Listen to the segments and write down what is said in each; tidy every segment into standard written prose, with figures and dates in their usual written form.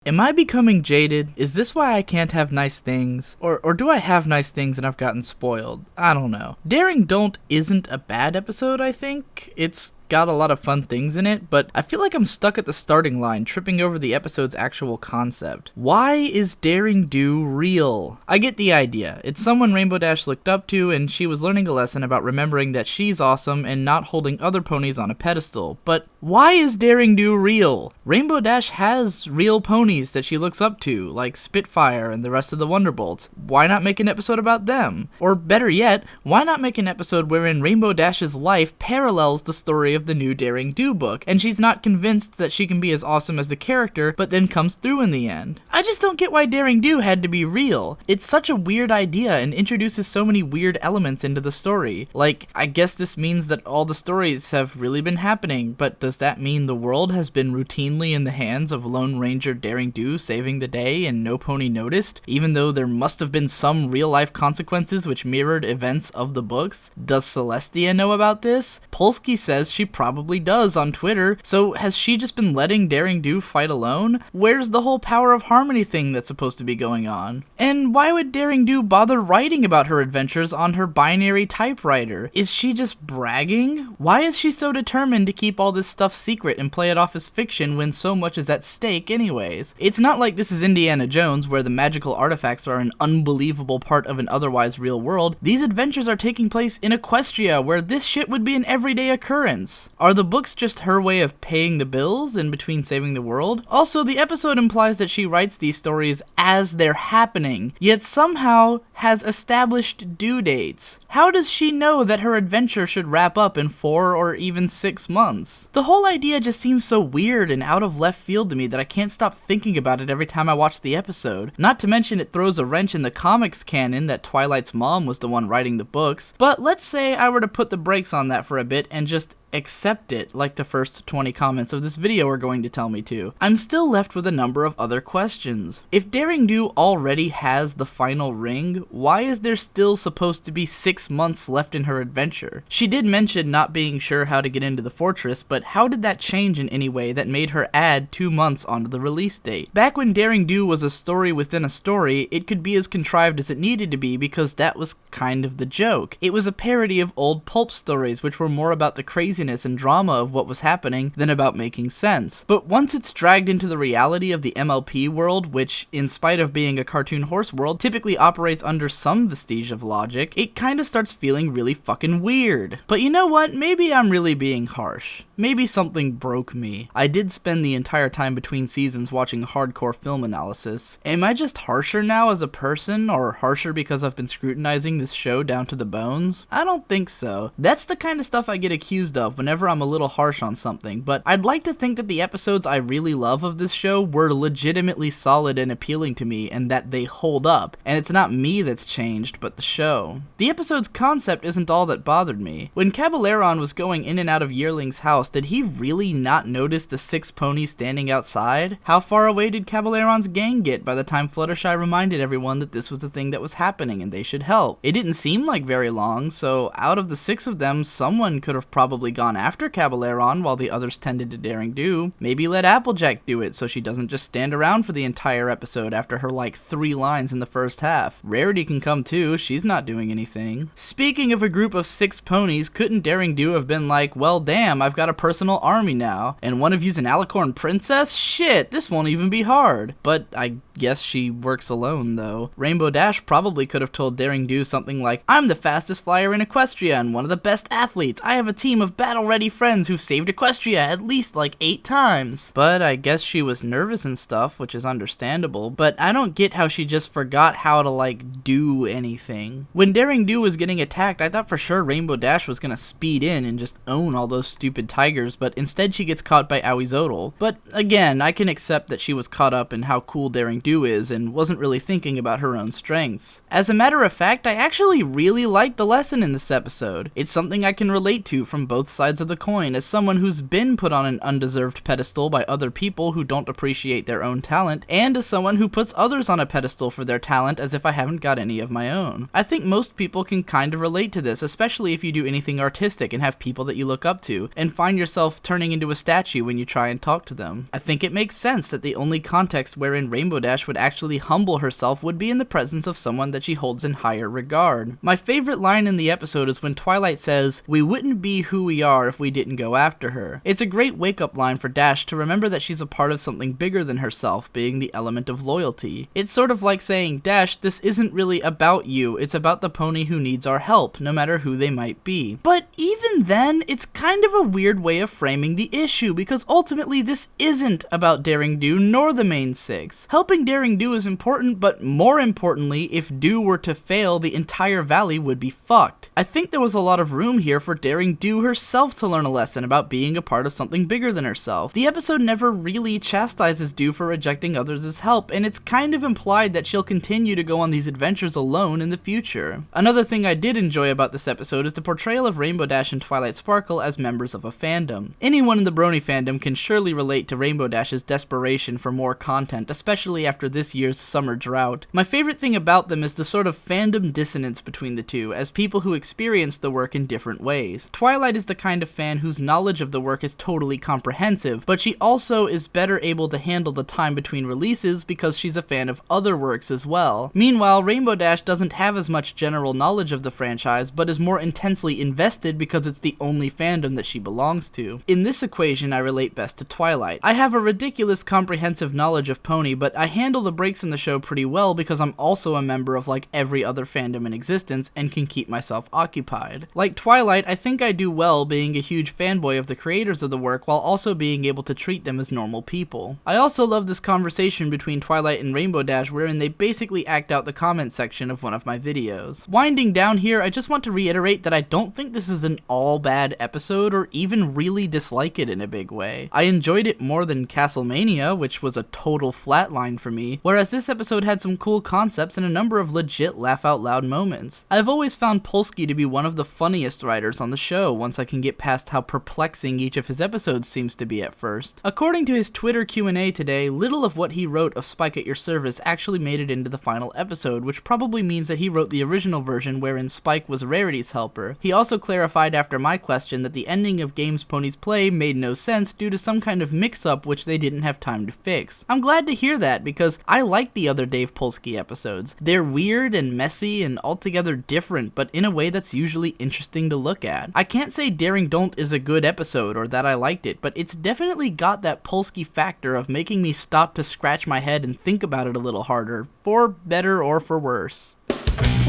Am I becoming jaded? Is this why I can't have nice things? Or do I have nice things and I've gotten spoiled? I don't know. Daring Don't isn't a bad episode, I think. It's got a lot of fun things in it, but I feel like I'm stuck at the starting line, tripping over the episode's actual concept. Why is Daring Do real? I get the idea. It's someone Rainbow Dash looked up to, and she was learning a lesson about remembering that she's awesome and not holding other ponies on a pedestal. But why is Daring Do real? Rainbow Dash has real ponies that she looks up to, like Spitfire and the rest of the Wonderbolts. Why not make an episode about them? Or better yet, why not make an episode wherein Rainbow Dash's life parallels the story of the new Daring Do book, and she's not convinced that she can be as awesome as the character, but then comes through in the end? I just don't get why Daring Do had to be real. It's such a weird idea and introduces so many weird elements into the story. Like, I guess this means that all the stories have really been happening, but does that mean the world has been routinely in the hands of Lone Ranger Daring Do saving the day and no pony noticed, even though there must have been some real-life consequences which mirrored events of the books? Does Celestia know about this? Polsky says she probably does on Twitter, so has she just been letting Daring Do fight alone? Where's the whole power of harmony thing that's supposed to be going on? And why would Daring Do bother writing about her adventures on her binary typewriter? Is she just bragging? Why is she so determined to keep all this stuff secret and play it off as fiction when so much is at stake anyways? It's not like this is Indiana Jones, where the magical artifacts are an unbelievable part of an otherwise real world. These adventures are taking place in Equestria, where this shit would be an everyday occurrence. Are the books just her way of paying the bills in between saving the world? Also, the episode implies that she writes these stories as they're happening, yet somehow has established due dates. How does she know that her adventure should wrap up in 4 or even 6 months? The whole idea just seems so weird and out of left field to me that I can't stop thinking about it every time I watch the episode. Not to mention it throws a wrench in the comics canon that Twilight's mom was the one writing the books, but let's say I were to put the brakes on that for a bit and just accept it, like the first 20 comments of this video are going to tell me to. I'm still left with a number of other questions. If Daring Do already has the final ring, why is there still supposed to be 6 months left in her adventure? She did mention not being sure how to get into the fortress, but how did that change in any way that made her add 2 months onto the release date? Back when Daring Do was a story within a story, it could be as contrived as it needed to be because that was kind of the joke. It was a parody of old pulp stories, which were more about the crazy and drama of what was happening than about making sense. But once it's dragged into the reality of the MLP world, which, in spite of being a cartoon horse world, typically operates under some vestige of logic, it kinda starts feeling really fucking weird. But you know what? Maybe I'm really being harsh. Maybe something broke me. I did spend the entire time between seasons watching hardcore film analysis. Am I just harsher now as a person, or harsher because I've been scrutinizing this show down to the bones? I don't think so. That's the kind of stuff I get accused of whenever I'm a little harsh on something, but I'd like to think that the episodes I really love of this show were legitimately solid and appealing to me, and that they hold up, and it's not me that's changed, but the show. The episode's concept isn't all that bothered me. When Caballeron was going in and out of Yearling's house, did he really not notice the 6 ponies standing outside? How far away did Caballeron's gang get by the time Fluttershy reminded everyone that this was the thing that was happening and they should help? It didn't seem like very long, so out of the 6 of them, someone could have probably gone after Caballeron while the others tended to Daring Do. Maybe let Applejack do it so she doesn't just stand around for the entire episode after her like 3 lines in the first half. Rarity can come too, she's not doing anything. Speaking of a group of 6 ponies, couldn't Daring Do have been like, well damn, I've got a personal army now, and one of you's an Alicorn princess? Shit, this won't even be hard. But I guess she works alone though. Rainbow Dash probably could have told Daring Do something like, I'm the fastest flyer in Equestria and one of the best athletes. I have a team of battle-ready friends who've saved Equestria at least like 8 times. But I guess she was nervous and stuff, which is understandable, but I don't get how she just forgot how to like do anything. When Daring Do was getting attacked, I thought for sure Rainbow Dash was gonna speed in and just own all those stupid tigers, but instead she gets caught by Aoizotl. But again, I can accept that she was caught up in how cool Daring Do do is and wasn't really thinking about her own strengths. As a matter of fact, I actually really liked the lesson in this episode. It's something I can relate to from both sides of the coin as someone who's been put on an undeserved pedestal by other people who don't appreciate their own talent, and as someone who puts others on a pedestal for their talent as if I haven't got any of my own. I think most people can kind of relate to this, especially if you do anything artistic and have people that you look up to, and find yourself turning into a statue when you try and talk to them. I think it makes sense that the only context wherein Rainbow Dash would actually humble herself would be in the presence of someone that she holds in higher regard. My favorite line in the episode is when Twilight says, "We wouldn't be who we are if we didn't go after her." It's a great wake-up line for Dash to remember that she's a part of something bigger than herself, being the element of loyalty. It's sort of like saying, "Dash, this isn't really about you, it's about the pony who needs our help, no matter who they might be." But even then, it's kind of a weird way of framing the issue, because ultimately this isn't about Daring Do nor the main six. Helping Daring Do is important, but more importantly, if Do were to fail, the entire valley would be fucked. I think there was a lot of room here for Daring Do herself to learn a lesson about being a part of something bigger than herself. The episode never really chastises Do for rejecting others' help, and it's kind of implied that she'll continue to go on these adventures alone in the future. Another thing I did enjoy about this episode is the portrayal of Rainbow Dash and Twilight Sparkle as members of a fandom. Anyone in the Brony fandom can surely relate to Rainbow Dash's desperation for more content, especially after this year's summer drought. My favorite thing about them is the sort of fandom dissonance between the two, as people who experience the work in different ways. Twilight is the kind of fan whose knowledge of the work is totally comprehensive, but she also is better able to handle the time between releases because she's a fan of other works as well. Meanwhile, Rainbow Dash doesn't have as much general knowledge of the franchise, but is more intensely invested because it's the only fandom that she belongs to. In this equation, I relate best to Twilight. I have a ridiculous comprehensive knowledge of Pony, but I handle the breaks in the show pretty well because I'm also a member of like every other fandom in existence and can keep myself occupied. Like Twilight, I think I do well being a huge fanboy of the creators of the work while also being able to treat them as normal people. I also love this conversation between Twilight and Rainbow Dash wherein they basically act out the comment section of one of my videos. Winding down here, I just want to reiterate that I don't think this is an all bad episode or even really dislike it in a big way. I enjoyed it more than Castlemania, which was a total flatline for me, whereas this episode had some cool concepts and a number of legit laugh out loud moments. I've always found Polsky to be one of the funniest writers on the show once I can get past how perplexing each of his episodes seems to be at first. According to his Twitter Q&A today, little of what he wrote of Spike at Your Service actually made it into the final episode, which probably means that he wrote the original version wherein Spike was Rarity's helper. He also clarified after my question that the ending of Games Ponies Play made no sense due to some kind of mix-up which they didn't have time to fix. I'm glad to hear that because I like the other Dave Polsky episodes. They're weird and messy and altogether different, but in a way that's usually interesting to look at. I can't say Daring Don't is a good episode or that I liked it, but it's definitely got that Polsky factor of making me stop to scratch my head and think about it a little harder, for better or for worse.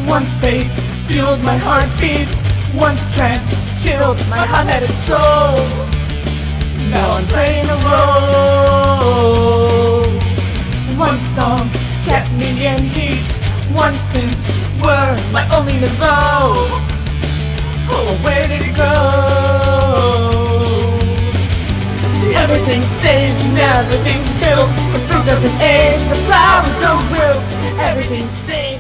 One space fueled my heartbeat, one trance chilled my heart and soul. Now I'm playing a role. One song kept me in heat, one sense were my only niveau. Oh, where did it go? Everything's staged and everything's built. The fruit doesn't age, the flowers don't wilt. Everything's staged.